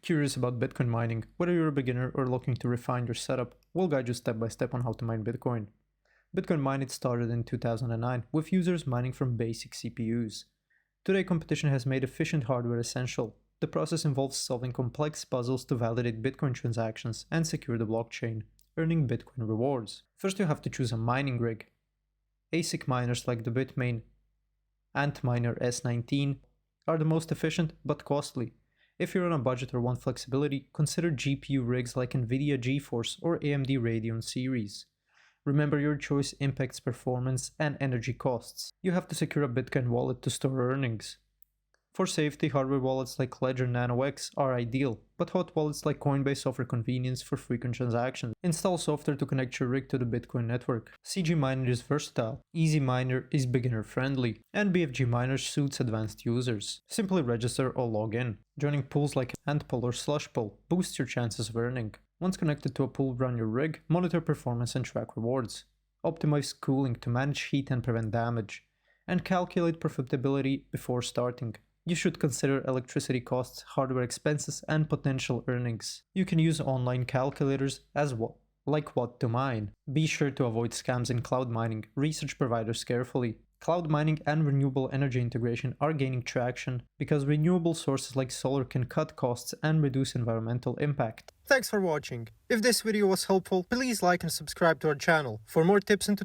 Curious about Bitcoin mining? Whether you're a beginner or looking to refine your setup, we'll guide you step by step on how to mine Bitcoin. Bitcoin mining started in 2009 with users mining from basic CPUs. Today, competition has made efficient hardware essential. The process involves solving complex puzzles to validate Bitcoin transactions and secure the blockchain, earning Bitcoin rewards. First, you have to choose a mining rig. ASIC miners like the Bitmain Antminer S19 are the most efficient but costly. If you're on a budget or want flexibility, consider GPU rigs like NVIDIA GeForce or AMD Radeon series. Remember, your choice impacts performance and energy costs. You have to secure a Bitcoin wallet to store earnings. For safety, hardware wallets like Ledger Nano X are ideal, but hot wallets like Coinbase offer convenience for frequent transactions. Install software to connect your rig to the Bitcoin network. CG Miner is versatile, Easy Miner is beginner friendly, and BFG Miner suits advanced users. Simply register or log in. Joining pools like Antpool or Slushpool boosts your chances of earning. Once connected to a pool, run your rig, monitor performance and track rewards. Optimize cooling to manage heat and prevent damage, and calculate profitability before starting. You should consider electricity costs, hardware expenses, and potential earnings. You can use online calculators as well, like what to mine. Be sure to avoid scams in cloud mining. Research providers carefully. Cloud mining and renewable energy integration are gaining traction because renewable sources like solar can cut costs and reduce environmental impact. Thanks for watching. If this video was helpful, please like and subscribe to our channel for more tips and tutorials.